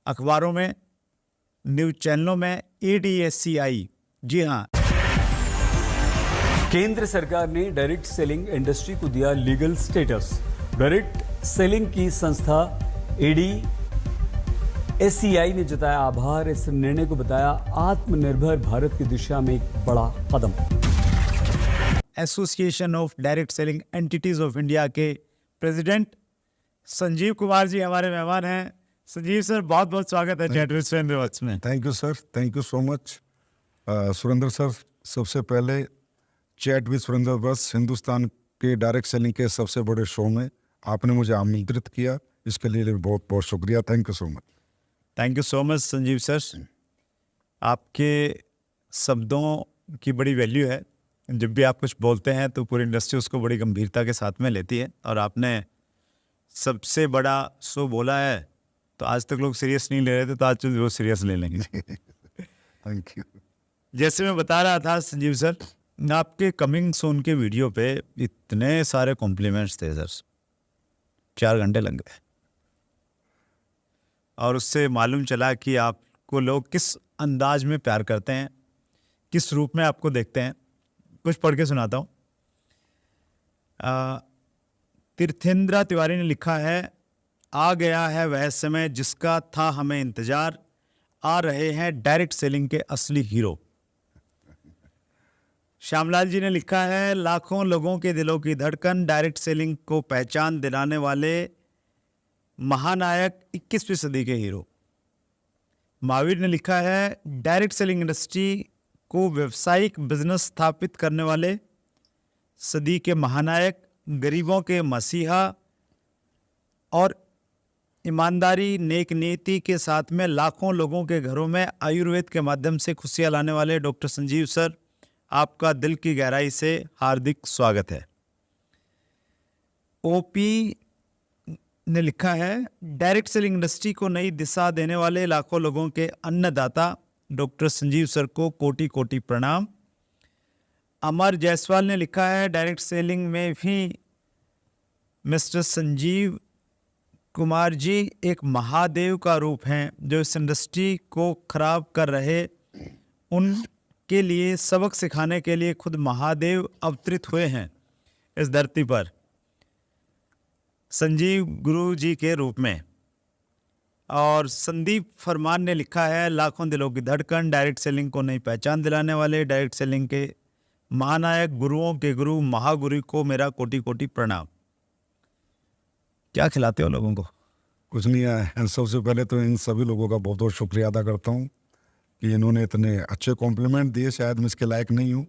अखबारों में, न्यूज चैनलों में, ADSCI। जी हाँ, केंद्र सरकार ने डायरेक्ट सेलिंग इंडस्ट्री को दिया लीगल स्टेटस। डायरेक्ट सेलिंग की संस्था ADSCI ने जताया आभार। इस निर्णय को बताया आत्मनिर्भर भारत की दिशा में एक बड़ा कदम। Association of direct selling entities of India के प्रेसिडेंट संजीव कुमार जी हमारे मेहमान हैं। संजीव सर, बहुत बहुत स्वागत है चैट विद सुरेंद्र में। Thank you sir, thank you so much Surendra sir. सबसे पहले चैट विद सुरेंद्र बस हिंदुस्तान के डायरेक्ट सेलिंग के सबसे बड़े शो में आपने मुझे आमंत्रित किया, इसके लिए बहुत बहुत शुक्रिया। Thank you so much. Thank you so much Sanjeev sir. आपके शब्दों की बड़ी वैल्यू है। जब भी आप कुछ बोलते हैं तो पूरी इंडस्ट्री उसको बड़ी गंभीरता के साथ में लेती है, और आपने सबसे बड़ा शो बोला है तो आज तक लोग सीरियस नहीं ले रहे थे, तो आज तो वो सीरियस ले लेंगे। Thank you. जैसे मैं बता रहा था संजीव सर, आपके कमिंग सून के वीडियो पे इतने सारे कॉम्प्लीमेंट्स थे सर, 4 घंटे लग गए। और उससे मालूम चला कि आपको लोग किस अंदाज में प्यार करते हैं, किस रूप में आपको देखते हैं। कुछ पढ़ के सुनाता हूँ। तीर्थेंद्र तिवारी ने लिखा है, आ गया है वह समय जिसका था हमें इंतजार, आ रहे हैं डायरेक्ट सेलिंग के असली हीरो। श्यामलाल जी ने लिखा है, लाखों लोगों के दिलों की धड़कन, डायरेक्ट सेलिंग को पहचान दिलाने वाले महानायक 21वीं सदी के हीरो। महावीर ने लिखा है, डायरेक्ट सेलिंग इंडस्ट्री को व्यावसायिक बिजनेस स्थापित करने वाले सदी के महानायक, गरीबों के मसीहा और ईमानदारी नेक नीति के साथ में लाखों लोगों के घरों में आयुर्वेद के माध्यम से खुशियां लाने वाले डॉक्टर संजीव सर, आपका दिल की गहराई से हार्दिक स्वागत है। ओपी ने लिखा है, डायरेक्ट सेलिंग इंडस्ट्री को नई दिशा देने वाले लाखों लोगों के अन्नदाता डॉक्टर संजीव सर को कोटि कोटि प्रणाम। अमर जायसवाल ने लिखा है, डायरेक्ट सेलिंग में भी मिस्टर संजीव कुमार जी एक महादेव का रूप हैं, जो इस इंडस्ट्री को खराब कर रहे उनके लिए सबक सिखाने के लिए खुद महादेव अवतरित हुए हैं इस धरती पर, संजीव गुरु जी के रूप में। और संदीप फरमान ने लिखा है, लाखों दिलों की धड़कन, डायरेक्ट सेलिंग को नई पहचान दिलाने वाले डायरेक्ट सेलिंग के महानायक, गुरुओं के गुरु, महागुरु को मेरा कोटि कोटि प्रणाम। क्या खिलाते हो लोगों को? कुछ नहीं है। सबसे पहले तो इन सभी लोगों का बहुत बहुत शुक्रिया अदा करता हूँ कि इन्होंने इतने अच्छे कॉम्प्लीमेंट दिए। शायद मैं इसके लायक नहीं हूँ,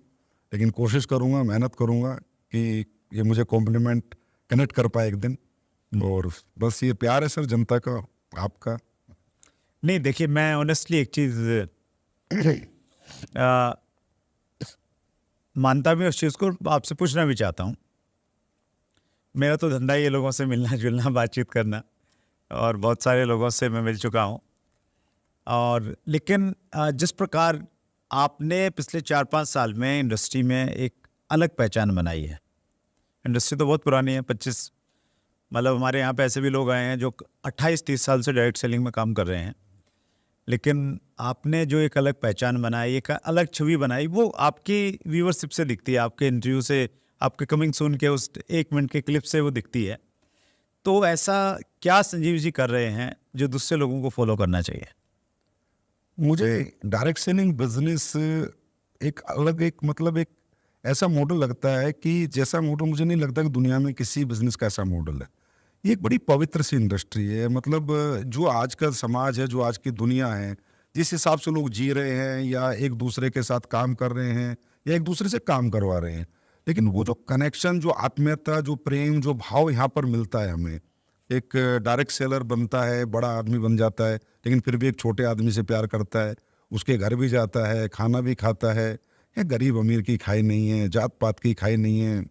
लेकिन कोशिश करूँगा, मेहनत करूँगा कि ये मुझे कॉम्प्लीमेंट कनेक्ट कर पाए एक दिन। और बस ये प्यार है सर जनता का, आपका। नहीं देखिए, मैं ऑनेस्टली एक चीज़ मानता भी उस चीज़ को, आपसे पूछना भी चाहता हूँ। मेरा तो धंधा ही है लोगों से मिलना जुलना, बातचीत करना, और बहुत सारे लोगों से मैं मिल चुका हूँ। और लेकिन जिस प्रकार आपने पिछले 4-5 साल में इंडस्ट्री में एक अलग पहचान बनाई है, इंडस्ट्री तो बहुत पुरानी है, 25 मतलब हमारे यहाँ पे ऐसे भी लोग आए हैं जो 28-30 साल से डायरेक्ट सेलिंग में काम कर रहे हैं, लेकिन आपने जो एक अलग पहचान बनाई, एक अलग छवि बनाई, वो आपकी व्यूअरशिप से दिखती है, आपके इंटरव्यू से, आपके कमिंग सून के उस 1 मिनट के क्लिप से वो दिखती है। तो ऐसा क्या संजीव जी कर रहे हैं जो दूसरे लोगों को फॉलो करना चाहिए? मुझे डायरेक्ट सेलिंग बिजनेस एक अलग, एक मतलब एक ऐसा मॉडल लगता है कि जैसा मॉडल मुझे नहीं लगता कि दुनिया में किसी बिजनेस का ऐसा मॉडल है। ये एक बड़ी पवित्र सी इंडस्ट्री है। मतलब जो आज का समाज है, जो आज की दुनिया है, जिस हिसाब से लोग जी रहे हैं या एक दूसरे के साथ काम कर रहे हैं या एक दूसरे से काम करवा रहे हैं, लेकिन वो जो कनेक्शन, जो आत्मीयता, जो प्रेम, जो भाव यहाँ पर मिलता है हमें। एक डायरेक्ट सेलर बनता है, बड़ा आदमी बन जाता है, लेकिन फिर भी एक छोटे आदमी से प्यार करता है, उसके घर भी जाता है, खाना भी खाता है। यहाँ गरीब अमीर की खाई नहीं है, जात पात की खाई नहीं है,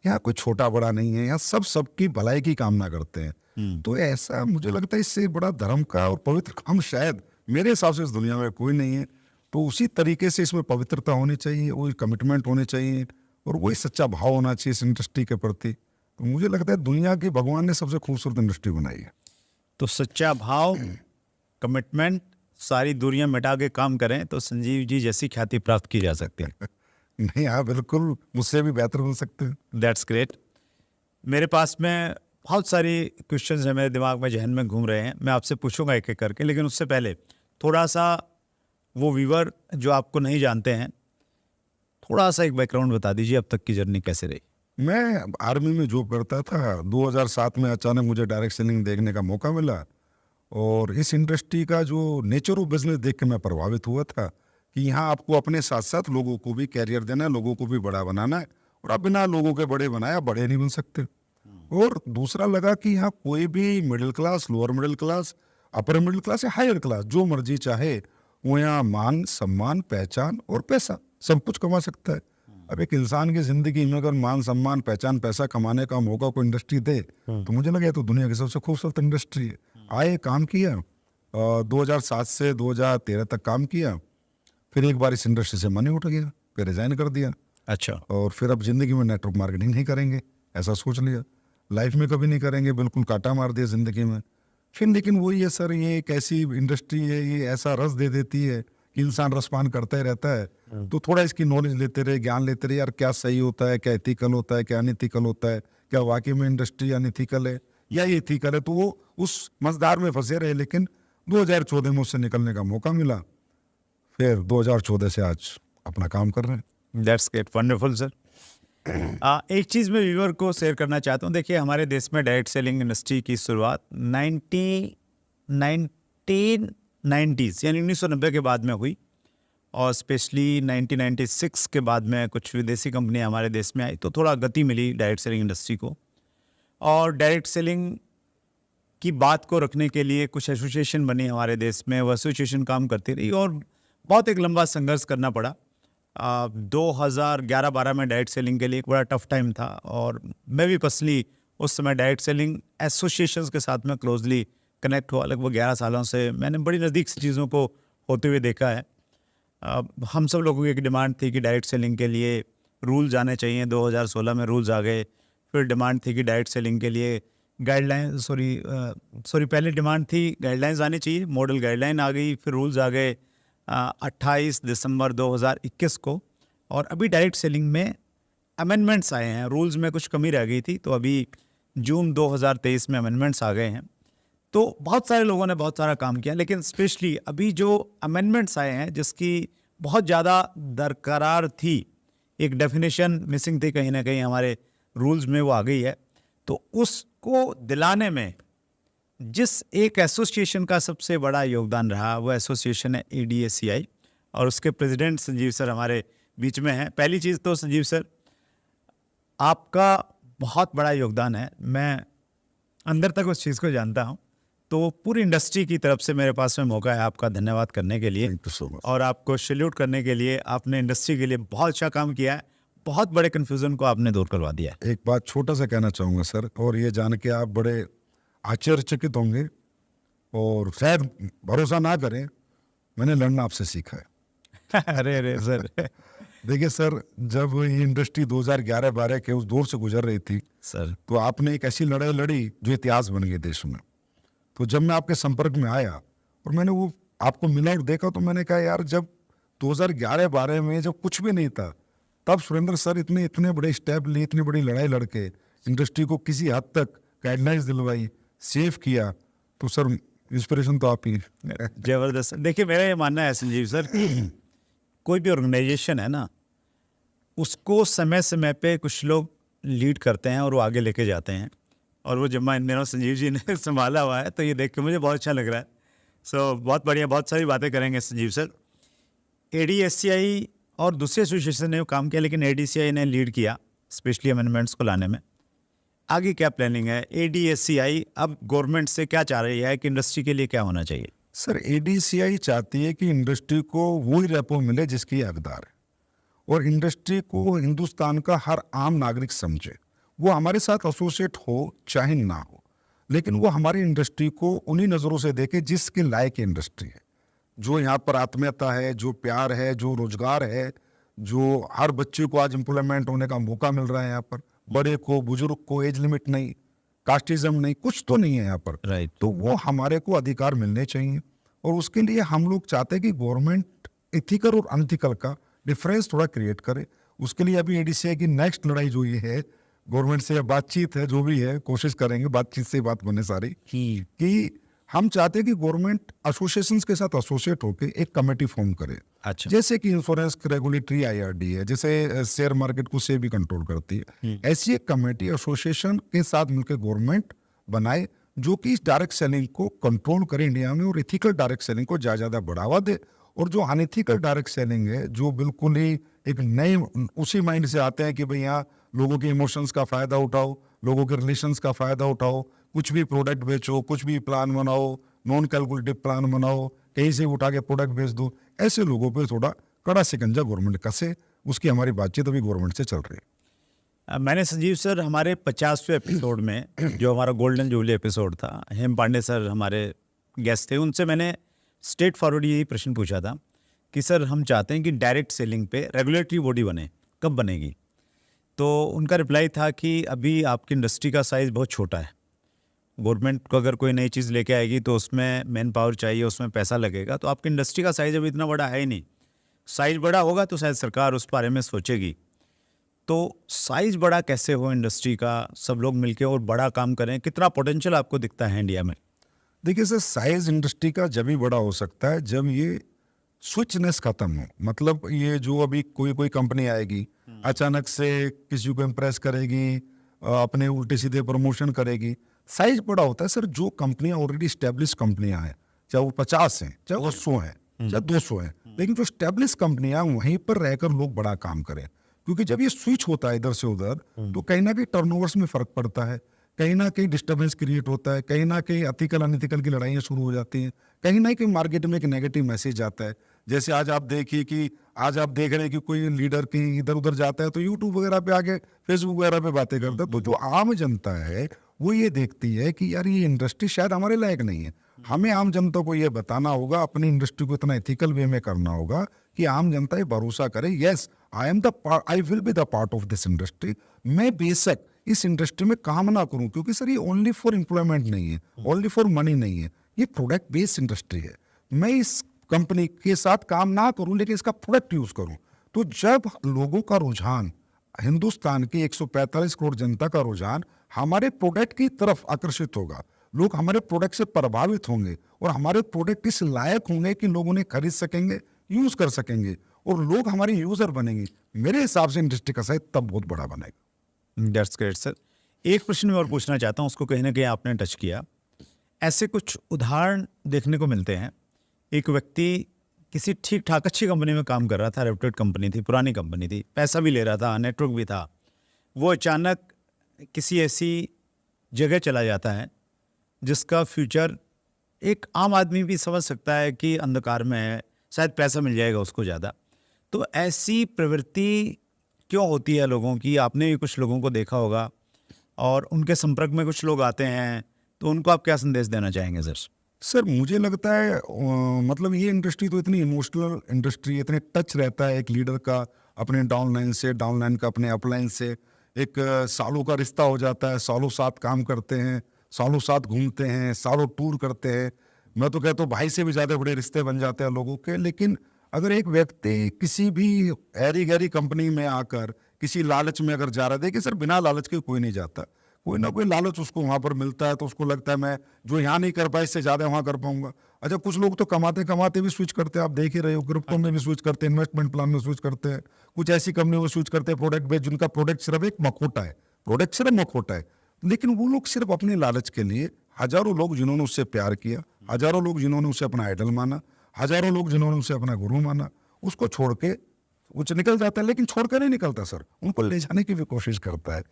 यहाँ कोई छोटा बड़ा नहीं है, यहाँ सब सबकी भलाई की कामना करते हैं। तो ऐसा मुझे लगता है इससे बड़ा धर्म का और पवित्र काम शायद मेरे हिसाब से इस दुनिया में कोई नहीं है। तो उसी तरीके से इसमें पवित्रता होनी चाहिए, वही कमिटमेंट होने चाहिए और वही सच्चा भाव होना चाहिए इस इंडस्ट्री के प्रति। तो मुझे लगता है दुनिया की भगवान ने सबसे खूबसूरत इंडस्ट्री बनाई है। तो सच्चा भाव, कमिटमेंट, सारी दूरियां मिटा के काम करें तो संजीव जी जैसी ख्याति प्राप्त की जा सकती है। नहीं, हाँ बिल्कुल, मुझसे भी बेहतर हो सकते हैं। That's great. मेरे पास में बहुत सारी क्वेश्चंस हैं, मेरे दिमाग में जहन में घूम रहे हैं, मैं आपसे पूछूंगा एक एक करके, लेकिन उससे पहले थोड़ा सा वो व्यूअर जो आपको नहीं जानते हैं, थोड़ा सा एक बैकग्राउंड बता दीजिए, अब तक की जर्नी कैसे रही। मैं आर्मी में जॉब करता था। 2007 में अचानक मुझे डायरेक्ट सेलिंग देखने का मौका मिला, और इस इंडस्ट्री का जो नेचर ऑफ बिजनेस देख के मैं प्रभावित हुआ था कि यहाँ आपको अपने साथ साथ लोगों को भी कैरियर देना है, लोगों को भी बड़ा बनाना है, और आप बिना लोगों के बड़े बनाए आप बड़े नहीं बन सकते। और दूसरा लगा कि यहाँ कोई भी middle class, lower middle class, upper middle class या हायर क्लास जो मर्जी चाहे वो यहाँ मान, सम्मान, पहचान और पैसा सब कुछ कमा सकता है। अब एक इंसान की जिंदगी में अगर मान, सम्मान, पहचान, पैसा कमाने का मौका कोई इंडस्ट्री दे तो मुझे लगा तो दुनिया की सबसे खूबसूरत इंडस्ट्री है। आए, काम किया, 2007 से 2013 तक काम किया, फिर एक बार इस इंडस्ट्री से मनी उठ गया, फिर रिजाइन कर दिया। अच्छा। और फिर अब जिंदगी में नेटवर्क मार्केटिंग नहीं करेंगे, ऐसा सोच लिया, लाइफ में कभी नहीं करेंगे, बिल्कुल काटा मार दिया जिंदगी में। फिर लेकिन वही है सर, ये एक ऐसी इंडस्ट्री है, ये ऐसा रस दे देती है कि इंसान रसपान करता ही रहता है। तो थोड़ा इसकी नॉलेज लेते रहे, ज्ञान लेते रहे, यार क्या सही होता है, क्या एथिकल होता है, क्या अनएथिकल होता है, क्या वाकई में इंडस्ट्री अनएथिकल है या ये एथिकल है, तो वो उस मझधार में फंसे रहे। लेकिन 2014 में उससे निकलने का मौका मिला, फिर 2014 से आज अपना काम कर रहे हैं। That's great, wonderful sir. एक चीज़ मैं व्यूअर को शेयर करना चाहता हूँ। देखिए, हमारे देश में डायरेक्ट सेलिंग इंडस्ट्री की शुरुआत 1990s यानी 1990 के बाद में हुई, और स्पेशली 1996 के बाद में कुछ विदेशी कंपनियां हमारे देश में आई, तो थोड़ा गति मिली डायरेक्ट सेलिंग इंडस्ट्री को। और डायरेक्ट सेलिंग की बात को रखने के लिए कुछ एसोसिएशन बनी हमारे देश में, वो एसोसिएशन काम करती रही और बहुत एक लंबा संघर्ष करना पड़ा। 2011-12 में डायरेक्ट सेलिंग के लिए एक बड़ा टफ टाइम था, और मैं भी पर्सनली उस समय डायरेक्ट सेलिंग एसोसिएशंस के साथ में क्लोजली कनेक्ट हुआ। लगभग 11 सालों से मैंने बड़ी नज़दीक से चीज़ों को होते हुए देखा है। हम सब लोगों की एक डिमांड थी कि डायरेक्ट सेलिंग के लिए रूल्स आने चाहिए। 2016 में रूल्स आ गए। फिर डिमांड थी कि डायरेक्ट सेलिंग के लिए गाइडलाइन पहले डिमांड थी गाइडलाइंस आनी चाहिए, मॉडल गाइडलाइन आ गई, फिर रूल्स आ गए 28 दिसंबर 2021 को। और अभी डायरेक्ट सेलिंग में अमेंडमेंट्स आए हैं, रूल्स में कुछ कमी रह गई थी, तो अभी जून 2023 में अमेंडमेंट्स आ गए हैं। तो बहुत सारे लोगों ने बहुत सारा काम किया, लेकिन स्पेशली अभी जो अमेंडमेंट्स आए हैं जिसकी बहुत ज़्यादा दरकरार थी, एक डेफिनेशन मिसिंग थी कहीं ना कहीं हमारे रूल्स में, वो आ गई है। तो उसको दिलाने में जिस एक एसोसिएशन का सबसे बड़ा योगदान रहा, वो एसोसिएशन है ADACI, और उसके प्रेसिडेंट संजीव सर हमारे बीच में हैं। पहली चीज़ तो संजीव सर, आपका बहुत बड़ा योगदान है, मैं अंदर तक उस चीज़ को जानता हूँ। तो पूरी इंडस्ट्री की तरफ से मेरे पास में मौका है आपका धन्यवाद करने के लिए, Thank you so much. और आपको सैल्यूट करने के लिए। आपने इंडस्ट्री के लिए बहुत अच्छा काम किया है, बहुत बड़े कन्फ्यूज़न को आपने दूर करवा दिया है। एक बात छोटा सा कहना चाहूँगा सर, और ये जान के आप बड़े आश्चर्यचकित होंगे, और शायद भरोसा ना करें, मैंने लड़ना आपसे सीखा है। अरे सर। देखिए सर, जब ये इंडस्ट्री 2011-12 के उस दौर से गुजर रही थी सर, तो आपने एक ऐसी लड़ाई लड़ी जो इतिहास बन गई देश में। तो जब मैं आपके संपर्क में आया और मैंने वो आपको मिला और देखा, तो मैंने कहा यार, जब 2011-12 में जब कुछ भी नहीं था, तब सुरेंद्र सर इतने बड़े स्टेप लिए, इतनी बड़ी लड़ाई लड़के इंडस्ट्री को किसी हद तक गाइडलाइंस दिलवाई, सेव किया। तो सर इंस्पिरेशन तो आप ही। जबरदस्त। देखिए, मेरा ये मानना है संजीव सर, कोई भी ऑर्गेनाइजेशन है ना, उसको समय समय पे कुछ लोग लीड करते हैं और वो आगे लेके जाते हैं, और वो जब इन दिनों संजीव जी ने संभाला हुआ है, तो ये देख के मुझे बहुत अच्छा लग रहा है। सो बहुत बढ़िया, बहुत सारी बातें करेंगे संजीव सर। ADACI और दूसरे एसोसिएशन ने काम किया, लेकिन ADACI ने लीड किया स्पेशली अमेंडमेंट्स को लाने में। आगे क्या प्लानिंग है? ADACI अब गवर्नमेंट से क्या चाह रही है कि इंडस्ट्री के लिए क्या होना चाहिए? सर ADACI चाहती है कि इंडस्ट्री को वही रेपो मिले जिसकी ये हकदार है, और इंडस्ट्री को हिंदुस्तान का हर आम नागरिक समझे। वो हमारे साथ एसोसिएट हो चाहे ना हो, लेकिन वो हमारी इंडस्ट्री को उन्हीं नज़रों से देखे जिसके लायक इंडस्ट्री है, जो यहाँ पर आत्मीयता है, जो प्यार है, जो रोजगार है, जो हर बच्चे को आज एम्प्लॉयमेंट होने का मौका मिल रहा है यहाँ पर, बड़े को, बुजुर्ग को, एज लिमिट नहीं, कास्टिज्म नहीं, कुछ तो नहीं है यहाँ पर। राइट। तो वो हमारे को अधिकार मिलने चाहिए, और उसके लिए हम लोग चाहते हैं कि गवर्नमेंट इथिकल और अनइथिकल का डिफरेंस थोड़ा क्रिएट करे। उसके लिए अभी एडीसीआई की नेक्स्ट लड़ाई जो ये है, गवर्नमेंट से बातचीत है, जो भी है कोशिश करेंगे, बातचीत से बात बने सारी, कि हम चाहते हैं कि गवर्नमेंट एसोसिएशंस के साथ एसोसिएट होकर एक कमेटी फॉर्म करे। अच्छा। जैसे कि इंश्योरेंस रेगुलेटरी आईआरडी है, जैसे शेयर मार्केट को सेबी कंट्रोल करती है, ऐसी एक कमेटी एसोसिएशन के साथ मिलकर गवर्नमेंट बनाए जो कि इस डायरेक्ट सेलिंग को कंट्रोल करे इंडिया में, और इथिकल डायरेक्ट सेलिंग को ज्यादा बढ़ावा दे। और जो अनइथिकल डायरेक्ट सेलिंग है, जो बिल्कुल ही एक नए उसी माइंड से आते हैं कि भाई यहाँ लोगों के इमोशंस का फायदा उठाओ, लोगों के रिलेशंस का फायदा उठाओ, कुछ भी प्रोडक्ट बेचो, कुछ भी प्लान बनाओ, नॉन कैलकुलेटिव प्लान बनाओ, कहीं से उठा के प्रोडक्ट बेच दो, ऐसे लोगों पे थोड़ा कड़ा शिकंजा गवर्नमेंट कसे। उसकी हमारी बातचीत अभी गवर्नमेंट से चल रही है। मैंने संजीव सर हमारे 50वें एपिसोड में जो हमारा गोल्डन जुबली एपिसोड था, हेम पांडे सर हमारे गेस्ट थे, उनसे मैंने स्ट्रेट फॉरवर्ड यही प्रश्न पूछा था कि सर हम चाहते हैं कि डायरेक्ट सेलिंग पे रेगुलेटरी बॉडी बने, कब बनेगी? तो उनका रिप्लाई था कि अभी आपकी इंडस्ट्री का साइज़ बहुत छोटा है, गवर्नमेंट को अगर कोई नई चीज़ लेके आएगी तो उसमें मैन पावर चाहिए, उसमें पैसा लगेगा, तो आपकी इंडस्ट्री का साइज़ अभी इतना बड़ा है ही नहीं। साइज़ बड़ा होगा तो शायद सरकार उस बारे में सोचेगी। तो साइज़ बड़ा कैसे हो इंडस्ट्री का, सब लोग मिलके और बड़ा काम करें, कितना पोटेंशियल आपको दिखता है इंडिया में? देखिए सर, साइज इंडस्ट्री का जब भी बड़ा हो सकता है जब ये स्विचनेस खत्म हो। मतलब ये जो अभी कोई कंपनी आएगी, अचानक से किसी को इम्प्रेस करेगी, अपने उल्टे सीधे प्रमोशन करेगी, साइज बड़ा होता है सर। जो कंपनियां ऑलरेडी स्टेब्लिश कंपनियां हैं, चाहे वो 50 हैं, चाहे वो 100 हैं, चाहे 200 हैं, लेकिन जो स्टेब्लिश कंपनियां, वहीं पर रहकर लोग बड़ा काम करें। क्योंकि जब ये स्विच होता है इधर से उधर, तो कहीं ना कहीं टर्नओवर्स में फर्क पड़ता है, कहीं ना कहीं डिस्टर्बेंस क्रिएट होता है, कहीं ना कहीं एथिकल अनएथिकल की लड़ाइयाँ शुरू हो जाती हैं, कहीं ना कहीं मार्केट में एक नेगेटिव मैसेज आता है। जैसे आज आप देखिए कि आज आप देख रहे हैं कि कोई लीडर कहीं इधर उधर जाता है तो यूट्यूब वगैरह पे आके, फेसबुक वगैरह पे बातें करता है, तो जो आम जनता है वो ये देखती है कि यार ये इंडस्ट्री शायद हमारे लायक नहीं है। हमें आम जनता को ये बताना होगा, अपनी इंडस्ट्री को इतना एथिकल वे में करना होगा कि आम जनता ये भरोसा करे, yes I will be the part of this industry. मैं बेशक इस इंडस्ट्री में काम ना करूं, क्योंकि सर ये ओनली फॉर एम्प्लॉयमेंट नहीं है, ओनली फॉर मनी नहीं है, ये प्रोडक्ट बेस्ड इंडस्ट्री है। मैं इस कंपनी के साथ काम ना करूं लेकिन इसका प्रोडक्ट यूज करूं। तो जब लोगों का रुझान, हिंदुस्तान की 145 करोड़ जनता का रुझान हमारे प्रोडक्ट की तरफ आकर्षित होगा, लोग हमारे प्रोडक्ट से प्रभावित होंगे और हमारे प्रोडक्ट इस लायक होंगे कि लोग उन्हें खरीद सकेंगे, यूज कर सकेंगे और लोग हमारे यूजर बनेंगे, मेरे हिसाब से इंडस्ट्री का साइज तब बहुत बड़ा बनेगा। That's great sir. एक प्रश्न मैं और पूछना चाहता हूँ, उसको कहीं ना कहीं आपने टच किया। ऐसे कुछ उदाहरण देखने को मिलते हैं, एक व्यक्ति किसी ठीक ठाक अच्छी कंपनी में काम कर रहा था, रेप्यूटेड कंपनी थी, पुरानी कंपनी थी, पैसा भी ले रहा था, नेटवर्क भी था, वो अचानक किसी ऐसी जगह चला जाता है जिसका फ्यूचर एक आम आदमी भी समझ सकता है कि अंधकार में है, शायद पैसा मिल जाएगा उसको ज़्यादा। तो ऐसी प्रवृत्ति क्यों होती है लोगों की? आपने भी कुछ लोगों को देखा होगा और उनके संपर्क में कुछ लोग आते हैं, तो उनको आप क्या संदेश देना चाहेंगे सर? सर मुझे लगता है मतलब ये इंडस्ट्री तो इतनी इमोशनल इंडस्ट्री, इतने टच रहता है एक लीडर का अपने डाउनलाइन से, डाउनलाइन का अपने अपलाइन से, एक सालों का रिश्ता हो जाता है, सालों साथ काम करते हैं, सालों साथ घूमते हैं, सालों टूर करते हैं। मैं तो कहता हूँ भाई से भी ज़्यादा बड़े रिश्ते बन जाते हैं लोगों के। लेकिन अगर एक व्यक्ति किसी भी ऐरी गैरी कंपनी में आकर किसी लालच में अगर जा रहा है, देखिए सर बिना लालच के कोई नहीं जाता, कोई ना कोई लालच उसको वहाँ पर मिलता है, तो उसको लगता है मैं जो यहाँ नहीं कर पाया इससे ज़्यादा वहाँ कर पाऊंगा। अच्छा, कुछ लोग तो कमाते कमाते भी स्विच करते हैं, आप देख ही रहे हो, क्रिप्टो में भी स्विच करते हैं, इन्वेस्टमेंट प्लान में स्विच करते हैं, कुछ ऐसी कंपनी में स्विच करते हैं प्रोडक्ट बेच, जिनका प्रोडक्ट सिर्फ एक मखोटा है, प्रोडक्ट सिर्फ मखोटा है, लेकिन वो लोग सिर्फ अपने लालच के लिए, हजारों लोग जिन्होंने उससे प्यार किया, हजारों लोग जिन्होंने उसे अपना आइडल माना, हजारों लोग जिन्होंने उसे अपना गुरु माना, उसको छोड़ के कुछ निकल जाता है। लेकिन छोड़ कर नहीं निकलता सर, उनको ले जाने की भी कोशिश करता है।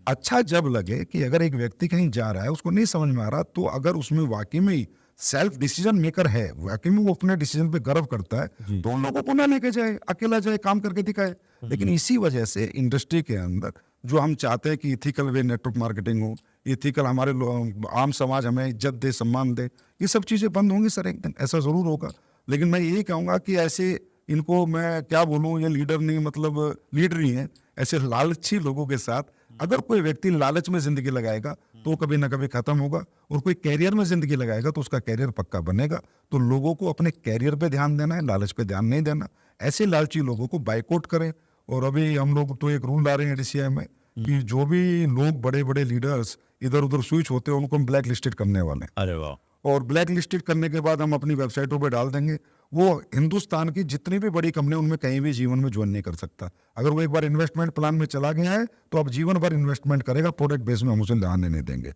अच्छा जब लगे कि अगर एक व्यक्ति कहीं जा रहा है, उसको नहीं समझ में आ रहा, तो अगर उसमें वाकई में सेल्फ डिसीजन मेकर है, वाकई में वो अपने डिसीजन पे गर्व करता है, तो उन लोगों को ना लेके जाए, अकेला जाए, काम करके दिखाए। लेकिन इसी वजह से इंडस्ट्री के अंदर जो हम चाहते हैं कि इथिकल वे नेटवर्क मार्केटिंग हो, इथिकल हमारे आम समाज हमें इज्जत दे, सम्मान दे, ये सब चीज़ें बंद होंगी सर, एक दिन ऐसा ज़रूर होगा। लेकिन मैं यही कहूँगा कि ऐसे इनको मैं क्या बोलूँ, ये लीडर नहीं, मतलब लीडर ही हैं, ऐसे लालची लोगों के साथ अगर कोई व्यक्ति लालच में जिंदगी लगाएगा तो कभी ना कभी खत्म होगा, और कोई कैरियर में जिंदगी लगाएगा तो उसका कैरियर पक्का बनेगा। तो लोगों को अपने कैरियर पे ध्यान देना है, लालच पे ध्यान नहीं देना। ऐसे लालची लोगों को बाइकआउट करें। और अभी हम लोग तो एक रूल ला रहे हैं DCI में कि जो भी लोग बड़े बड़े लीडर्स इधर उधर स्विच होते हैं उनको हम ब्लैक लिस्टेड करने वाले हैं। अरे वाह, और ब्लैक लिस्टेड करने के बाद हम अपनी वेबसाइटों पे डाल देंगे। वो हिंदुस्तान की जितनी भी बड़ी कंपनी उनमें कहीं भी जीवन में ज्वाइन नहीं कर सकता। अगर वो एक बार इन्वेस्टमेंट प्लान में चला गया है तो अब जीवन भर इन्वेस्टमेंट करेगा, प्रोडक्ट बेस में हम उसे आने नहीं देंगे।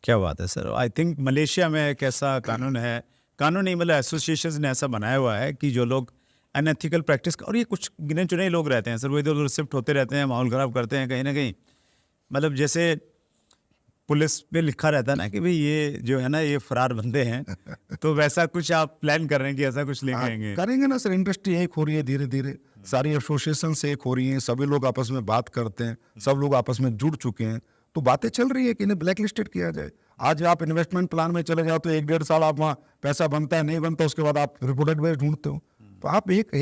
क्या बात है सर। आई थिंक मलेशिया में एक ऐसा कानून है, कानून नहीं मतलब एसोसिएशन ने ऐसा बनाया हुआ है कि जो लोग अनएथिकल प्रैक्टिस, और ये कुछ गिने चुने लोग रहते हैं सर, वो इधर उधर शिफ्ट होते रहते हैं, माहौल ख़राब करते हैं कहीं ना कहीं। मतलब जैसे पुलिस पे लिखा रहता है ना कि भाई ये जो है ना ये फरार बंदे हैं, तो वैसा कुछ आप प्लान कर रहे हैं कि ऐसा कुछ लेंगे? करेंगे ना सर। इंडस्ट्री एक हो रही है धीरे धीरे, सारी एसोसिएशन से एक हो रही हैं, सभी लोग आपस में बात करते हैं, सब लोग आपस में जुड़ चुके हैं, तो बातें चल रही है कि इन्हें ब्लैक लिस्टेड किया जाए। आज आप इन्वेस्टमेंट प्लान में चले जाओ तो 1-1.5 साल आप वहाँ पैसा बनता है, नहीं बनता, उसके बाद आप प्रोडक्ट बेस ढूंढते हो। तो आप एक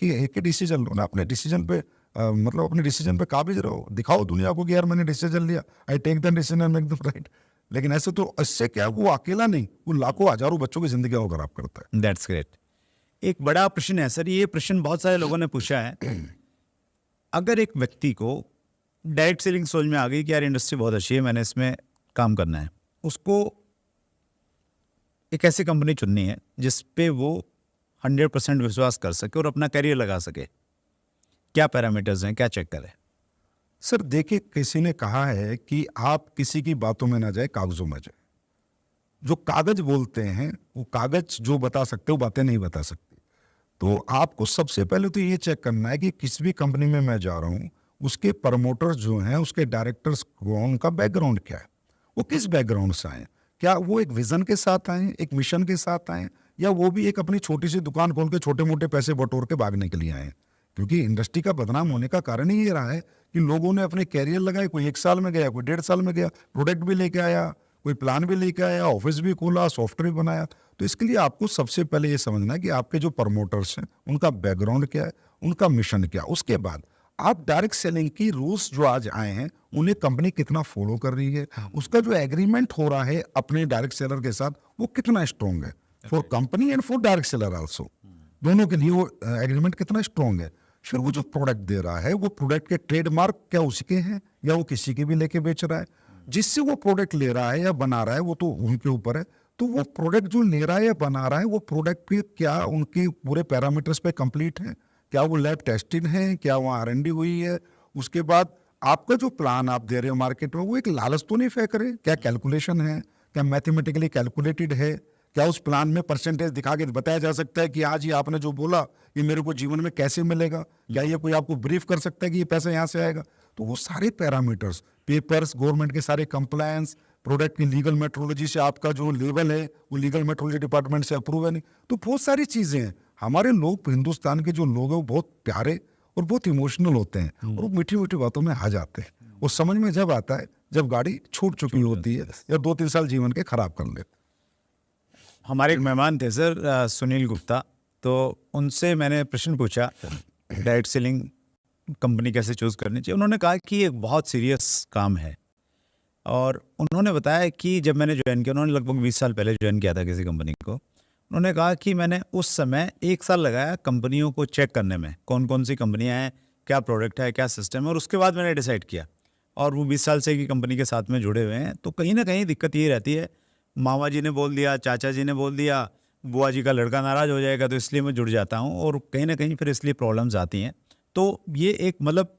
ही डिसीजन लो ना, अपने डिसीजन पे मतलब अपने डिसीजन पे काबिज रहो, दिखाओ दुनिया को कि यार मैंने डिसीजन लिया, I take the decision and make the right. लेकिन ऐसे तो इससे क्या, वो अकेला नहीं, वो लाखों हजारों बच्चों की जिंदगी को खराब करता है। That's great. एक बड़ा प्रश्न है सर, ये प्रश्न बहुत सारे लोगों ने पूछा है। अगर एक व्यक्ति को डायरेक्ट सेलिंग सोच में आ गई कि यार इंडस्ट्री बहुत अच्छी है, मैंने इसमें काम करना है, उसको एक ऐसी कंपनी चुननी है जिस पे वो 100% विश्वास कर सके और अपना करियर लगा सके, क्या पैरामीटर्स हैं, क्या चेक करें? सर देखिए, किसी ने कहा है कि आप किसी की बातों में ना जाए, कागजों में जाए। जो कागज बोलते हैं वो कागज जो बता सकते हो बातें नहीं बता सकते। तो आपको सबसे पहले तो ये चेक करना है कि किस भी कंपनी में मैं जा रहा हूँ उसके प्रमोटर्स जो हैं, उसके डायरेक्टर्स को, उनका बैकग्राउंड क्या है, वो किस बैकग्राउंड से आए, क्या वो एक विजन के साथ आए, एक मिशन के साथ आए, या वो भी एक अपनी छोटी सी दुकान खोल के छोटे मोटे पैसे बटोर के भागने के लिए आए। क्योंकि इंडस्ट्री का बदनाम होने का कारण ही ये रहा है कि लोगों ने अपने कैरियर लगाए, कोई 1 साल में गया, कोई 1.5 साल में गया, प्रोडक्ट भी लेके आया, कोई प्लान भी लेके आया, ऑफिस भी खोला, सॉफ्टवेयर भी बनाया। तो इसके लिए आपको सबसे पहले ये समझना है कि आपके जो प्रमोटर्स हैं उनका बैकग्राउंड क्या है, उनका मिशन क्या। उसके बाद आप डायरेक्ट सेलिंग की रूल्स जो आज आए हैं उन्हें कंपनी कितना फॉलो कर रही है, उसका जो एग्रीमेंट हो रहा है अपने डायरेक्ट सेलर के साथ वो कितना स्ट्रॉन्ग है, for company and for direct seller also, दोनों के लिए वो एग्रीमेंट कितना स्ट्रॉन्ग है। फिर वो जो प्रोडक्ट दे रहा है वो प्रोडक्ट के ट्रेडमार्क क्या उसके हैं या वो किसी के भी लेके बेच रहा है, जिससे वो प्रोडक्ट ले रहा है या बना रहा है वो तो उनके ऊपर है। तो वो प्रोडक्ट जो ले रहा है या बना रहा है वो प्रोडक्ट पे क्या उनके पूरे पैरामीटर्स पे कंप्लीट है, क्या वो लैब टेस्टेड है, क्या वहाँ R&D हुई है। उसके बाद आपका जो प्लान आप दे रहे हो मार्केट में वो एक लालच तो नहीं फेंक रहे, क्या कैलकुलेशन है, क्या मैथमेटिकली कैलकुलेटेड है, क्या उस प्लान में परसेंटेज दिखा के बताया जा सकता है कि आज ये आपने जो बोला ये मेरे को जीवन में कैसे मिलेगा, क्या ये कोई आपको ब्रीफ कर सकता है कि ये पैसा यहाँ से आएगा। तो वो सारे पैरामीटर्स, पेपर्स, गवर्नमेंट के सारे कंप्लायंस, प्रोडक्ट की लीगल मेट्रोलॉजी से आपका जो लेवल है वो लीगल मेट्रोलॉजी डिपार्टमेंट से अप्रूव है नहीं, तो बहुत सारी चीज़ें हैं। हमारे लोग, हिंदुस्तान के जो लोग हैं वो बहुत प्यारे और बहुत इमोशनल होते हैं और वो मीठी मीठी बातों में आ जाते हैं। वो समझ में जब आता है जब गाड़ी छूट चुकी होती है या 2-3 साल जीवन के खराब कर लेते। हमारे एक मेहमान थे सर, सुनील गुप्ता, तो उनसे मैंने प्रश्न पूछा डायरेक्ट सेलिंग कंपनी कैसे चूज़ करनी चाहिए। उन्होंने कहा कि एक बहुत सीरियस काम है, और उन्होंने बताया कि जब मैंने ज्वाइन किया, उन्होंने लगभग 20 साल पहले ज्वाइन किया था किसी कंपनी को, उन्होंने कहा कि मैंने उस समय 1 साल लगाया कंपनियों को चेक करने में, कौन कौन सी कंपनियां हैं, क्या प्रोडक्ट है, क्या सिस्टम है, और उसके बाद मैंने डिसाइड किया। और वो 20 साल से की कंपनी के साथ में जुड़े हुए हैं। तो कहीं ना कहीं दिक्कत ये रहती है, मामा जी ने बोल दिया, चाचा जी ने बोल दिया, बुआ जी का लड़का नाराज़ हो जाएगा, तो इसलिए मैं जुड़ जाता हूँ, और कहीं ना कहीं फिर इसलिए प्रॉब्लम्स आती हैं। तो ये एक मतलब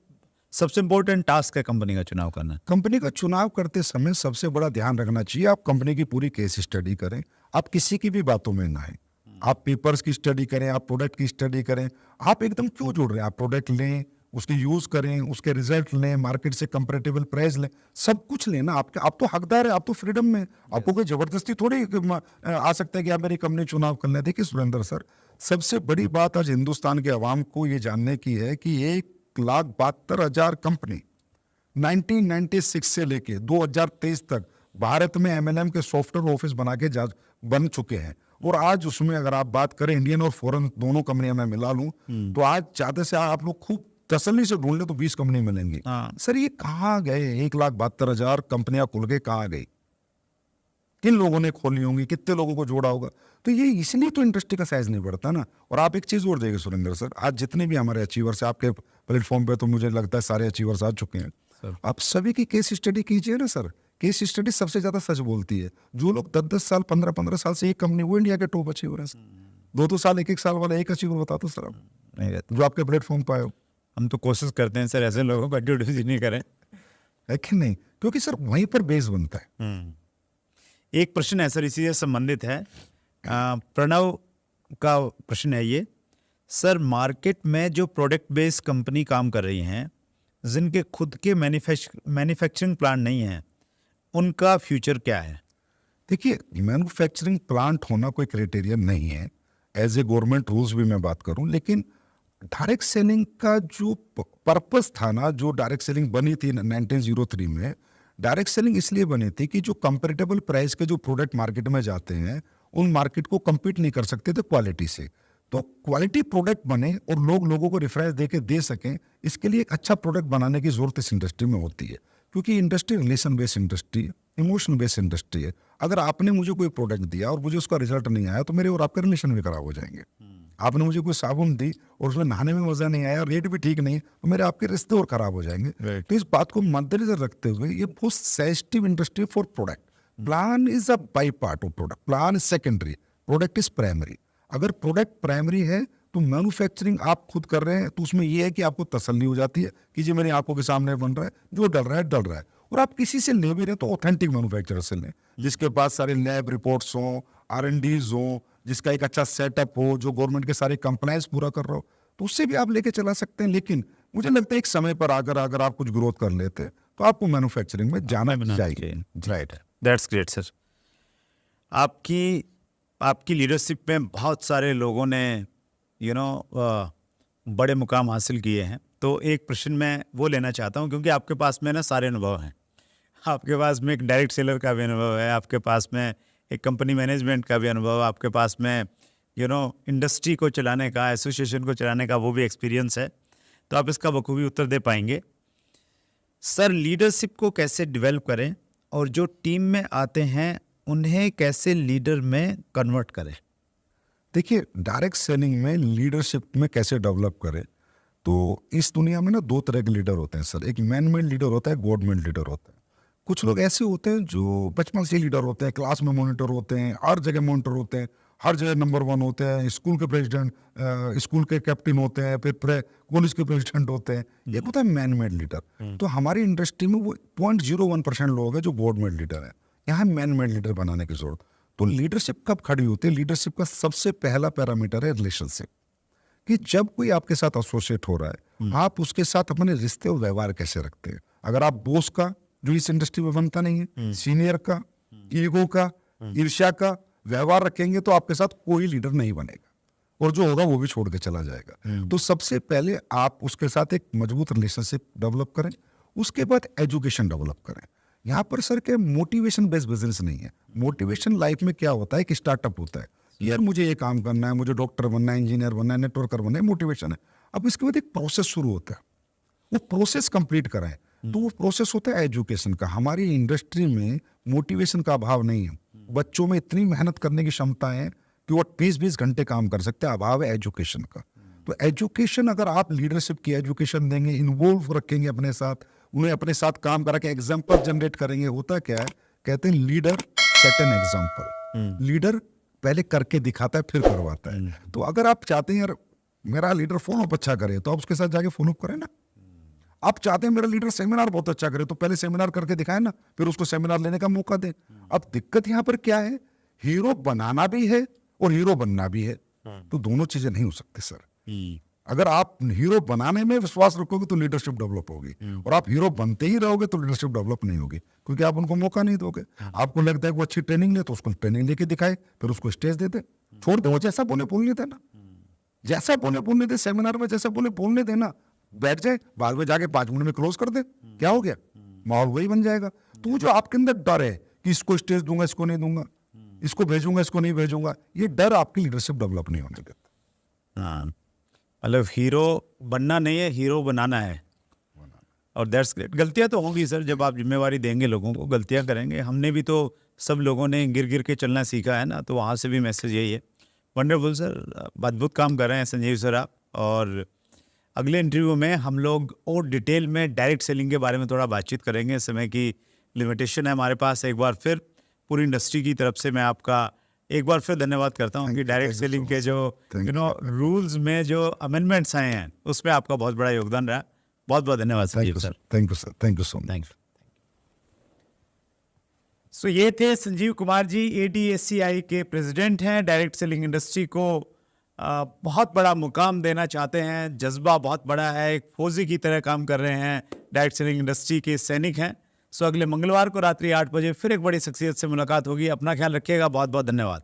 सबसे इम्पोर्टेंट टास्क है कंपनी का चुनाव करना। कंपनी का चुनाव करते समय सबसे बड़ा ध्यान रखना चाहिए, आप कंपनी की पूरी केस स्टडी करें, आप किसी की भी बातों में ना आए, आप पेपर्स की स्टडी करें, आप प्रोडक्ट की स्टडी करें, आप एकदम क्यों जुड़ रहे हैं, आप प्रोडक्ट लें, उसके यूज़ करें, उसके रिजल्ट लें, मार्केट से कंपैरेटिबल प्राइस लें, सब कुछ लेना। आप तो हकदार है, आप तो फ्रीडम में, आपको कोई ज़बरदस्ती थोड़ी आ सकता है कि आप मेरी कंपनी चुनाव कर लें। देखिए सुरेंद्र सर, सबसे बड़ी बात आज हिंदुस्तान के अवाम को ये जानने की है कि 1,72,000 कंपनी 1996 से लेके 2023 तक भारत में MLM के सॉफ्टवेयर ऑफिस बना के बन चुके हैं। और आज उसमें अगर आप बात करें इंडियन और फॉरेन दोनों कंपनियां मैं मिला लूं तो आज ज़्यादा से आप लोग खूब तसल्ली से ढूंढ ले तो 20 कंपनी मिलेंगी। हाँ। सर ये कहाँ गए? 1,72,000 कंपनियां खुल के कहाँ गई? किन लोगों ने खोली होंगी? कितने लोगों को जोड़ा होगा? तो ये इसलिए तो इंडस्ट्री का साइज नहीं बढ़ता ना। और आप एक चीज और देखिए सुरेंद्र सर, आज जितने भी हमारे अचीवर्स हैं आपके प्लेटफॉर्म पे, तो मुझे लगता है सारे अचीवर्स आ चुके हैं सर। आप सभी की केस स्टडी कीजिए ना सर। केस स्टडी सबसे ज्यादा सच बोलती है। जो लोग 10-10 साल 15-15 साल से एक कंपनी, वो इंडिया के टॉप अचीवर है। 2-2 साल 1-1 साल वाला एक अचीवर बता दो सर आप, नहीं रहता। जो आपके प्लेटफॉर्म पे आए हो। हम तो कोशिश करते हैं सर ऐसे लोगों को इंट्रोड्यूस नहीं करें। है कि नहीं? क्योंकि सर वहीं पर बेस बनता है। एक प्रश्न है सर, इसी से संबंधित है। प्रणव का प्रश्न है ये, सर मार्केट में जो प्रोडक्ट बेस्ड कंपनी काम कर रही हैं, जिनके खुद के मैन्युफैक्चरिंग प्लांट नहीं है, उनका फ्यूचर क्या है? देखिए, मैन्युफैक्चरिंग प्लांट होना कोई क्राइटेरिया नहीं है। एज ए गवर्नमेंट रूल्स भी मैं बात करूं, लेकिन डायरेक्ट सेलिंग का जो पर्पस था ना, जो डायरेक्ट सेलिंग बनी थी 1903 में, डायरेक्ट सेलिंग इसलिए बनी थी कि जो कंपेरेटिबल प्राइस के जो प्रोडक्ट मार्केट में जाते हैं, उन मार्केट को compete नहीं कर सकते थे क्वालिटी से। तो क्वालिटी प्रोडक्ट बने और लोगों को रेफरेंस देके दे सकें, इसके लिए एक अच्छा प्रोडक्ट बनाने की जरूरत इस इंडस्ट्री में होती है। क्योंकि इंडस्ट्री रिलेशन बेस्ड इंडस्ट्री है, इमोशन बेस्ड इंडस्ट्री है। अगर आपने मुझे कोई प्रोडक्ट दिया और मुझे उसका रिजल्ट नहीं आया, तो मेरे और आपके रिलेशन भी खराब हो जाएंगे। आपने मुझे कोई साबुन दी और उसमें नहाने में मजा नहीं आया और रेट भी ठीक नहीं, तो मेरे आपके रिश्ते और खराब हो जाएंगे। Right. तो इस बात को मद्देनजर रखते हुए ये बहुत sensitive industry for product. Plan is a by part of product, plan is secondary, product is primary. अगर प्रोडक्ट प्राइमरी है तो मैन्युफैक्चरिंग आप खुद कर रहे हैं, तो उसमें यह है कि आपको तसल्ली हो जाती है कि जी मेरी आंखों के सामने बन रहा है, जो डल रहा है डल रहा है। और आप किसी से ले भी रहे तो ऑथेंटिक मैन्युफैक्चरर से लें, जिसके पास सारे लैब रिपोर्ट्स हों, R&Ds हों, जिसका एक अच्छा सेटअप हो, जो गवर्नमेंट के सारे कंप्लायंस पूरा कर रहा हो, तो उससे भी आप लेके चला सकते हैं। लेकिन मुझे लगता है एक समय पर अगर आप कुछ ग्रोथ कर लेते हैं, तो आपको मैन्युफैक्चरिंग में जाना चाहिए। Right, that's great sir. आपकी लीडरशिप में बहुत सारे लोगों ने बड़े मुकाम हासिल किए हैं। तो एक प्रश्न मैं वो लेना चाहता हूँ, क्योंकि आपके पास में ना सारे अनुभव हैं। आपके पास में एक डायरेक्ट सेलर का भी अनुभव है, आपके पास में एक कंपनी मैनेजमेंट का भी अनुभव, आपके पास में इंडस्ट्री को चलाने का, एसोसिएशन को चलाने का वो भी एक्सपीरियंस है। तो आप इसका बखूबी उत्तर दे पाएंगे। सर लीडरशिप को कैसे डेवलप करें और जो टीम में आते हैं उन्हें कैसे लीडर में कन्वर्ट करें? देखिए, डायरेक्ट सेलिंग में लीडरशिप में कैसे डेवलप करें, तो इस दुनिया में ना 2 तरह के लीडर होते हैं सर। एक मैन मेड लीडर होता है, गॉड मेड लीडर होता है। कुछ लोग ऐसे होते हैं जो बचपन से लीडर होते हैं, क्लास में मॉनिटर होते हैं, हर जगह मॉनिटर होते हैं, हर जगह नंबर 1 होते हैं, स्कूल के प्रेसिडेंट, स्कूल के कैप्टन होते हैं, फिर कॉलेज के प्रेसिडेंट होते हैं। ये होता है मैन मेड लीडर। तो हमारी इंडस्ट्री में वो 0.01% लोग हैं जो गॉड मेड लीडर है। यहाँ मैन मेड लीडर बनाने की जरूरत। तो लीडरशिप कब खड़ी होती है? लीडरशिप का सबसे पहला पैरामीटर है रिलेशनशिप। कि जब कोई आपके साथ एसोसिएट हो रहा है, आप उसके साथ अपने रिश्ते और व्यवहार कैसे रखते हैं। अगर आप बॉस का, जो इस इंडस्ट्री में बनता नहीं है, सीनियर का, ईगो का, ईर्ष्या का व्यवहार रखेंगे, तो आपके साथ कोई लीडर नहीं बनेगा, और जो होगा वो भी छोड़ के चला जाएगा। तो सबसे पहले आप उसके साथ एक मजबूत रिलेशनशिप डेवलप करें, उसके बाद एजुकेशन डेवलप करें। यहाँ पर सर क्या मोटिवेशन बेस्ड बिजनेस नहीं है। मोटिवेशन लाइफ में क्या होता है कि स्टार्टअप होता है, यार मुझे ये काम करना है, मुझे डॉक्टर बनना है, इंजीनियर बनना है, नेटवर्कर बनना है, मोटिवेशन है। अब इसके बाद एक प्रोसेस शुरू होता है, वो प्रोसेस कंप्लीट कराएं, तो वो प्रोसेस होता है एजुकेशन का। हमारी इंडस्ट्री में मोटिवेशन का अभाव नहीं है। बच्चों में इतनी मेहनत करने की क्षमता है कि वो 20-20 घंटे काम कर सकते हैं, अभाव है एजुकेशन का। तो एजुकेशन, अगर आप लीडरशिप की एजुकेशन देंगे, इन्वॉल्व रखेंगे अपने साथ, उन्हें अपने साथ काम करा के एग्जाम्पल जनरेट करेंगे, होता क्या है, कहते हैं leader set an example. Leader पहले करके दिखाता है, फिर करवाता है। तो अगर आप चाहते हैं यार मेरा लीडर फॉलो अप अच्छा करे, तो आप उसके साथ जाके फॉलो अप करें ना। आप चाहते हैं मेरा लीडर सेमिनार बहुत अच्छा करे, तो पहले सेमिनार करके दिखाए ना, फिर उसको सेमिनार लेने का मौका दें। अब दिक्कत यहाँ पर क्या है, हीरो बनाना भी है और हीरो बनना भी है, तो दोनों चीजें नहीं हो सकती सर। अगर आप हीरो बनाने में विश्वास रखोगे तो लीडरशिप डेवलप होगी, और आप हीरो बनते ही रहोगे तो लीडरशिप डेवलप नहीं होगी, क्योंकि आप उनको मौका नहीं दोगे। आपको लगता है कि वो अच्छी ट्रेनिंग ले, तो उसको ट्रेनिंग लेके दिखाए, फिर उसको स्टेज दे दे, छोड़ दो, जैसा बोले बोलने देना, जैसा बोले बोलने दे, सेमिनार में जैसा बोले बोलने देना, बैठ जाए, बाद में जाके 5 मिनट में क्लोज कर दे, क्या हो गया, माहौल वही बन जाएगा। तो जो आपके अंदर डर है कि इसको स्टेज दूंगा, इसको नहीं दूंगा, इसको भेजूंगा, इसको नहीं भेजूंगा, ये डर आपकी लीडरशिप डेवलप नहीं होने देता। हाँ, मतलब हीरो बनना नहीं है, हीरो बनाना है। और दैट्स ग्रेट। गलतियां तो होंगी सर, जब आप जिम्मेवारी देंगे लोगों को, गलतियां करेंगे। हमने भी तो, सब लोगों ने गिर गिर के चलना सीखा है ना, तो वहाँ से भी मैसेज यही है। वंडरफुल सर, अद्भुत काम कर रहे हैं संजीव सर आप। और अगले इंटरव्यू में हम लोग और डिटेल में डायरेक्ट सेलिंग के बारे में थोड़ा बातचीत करेंगे। समय की लिमिटेशन है हमारे पास। एक बार फिर पूरी इंडस्ट्री की तरफ से मैं आपका एक बार फिर धन्यवाद करता हूँ कि डायरेक्ट सेलिंग के जो रूल्स में जो अमेंडमेंट्स आए हैं उसमें आपका बहुत बड़ा योगदान रहा। बहुत बहुत धन्यवाद Sanjeev sir. Thank you sir, thank you so much. Thank you. So ये थे संजीव कुमार जी, ADSCI के प्रेसिडेंट हैं। डायरेक्ट सेलिंग इंडस्ट्री को बहुत बड़ा मुकाम देना चाहते हैं, जज्बा बहुत बड़ा है, एक फौजी की तरह काम कर रहे हैं, डायरेक्ट सेलिंग इंडस्ट्री के सैनिक हैं। सो अगले मंगलवार को रात्रि 8 बजे फिर एक बड़ी शख्सियत से मुलाकात होगी। अपना ख्याल रखिएगा। बहुत बहुत धन्यवाद।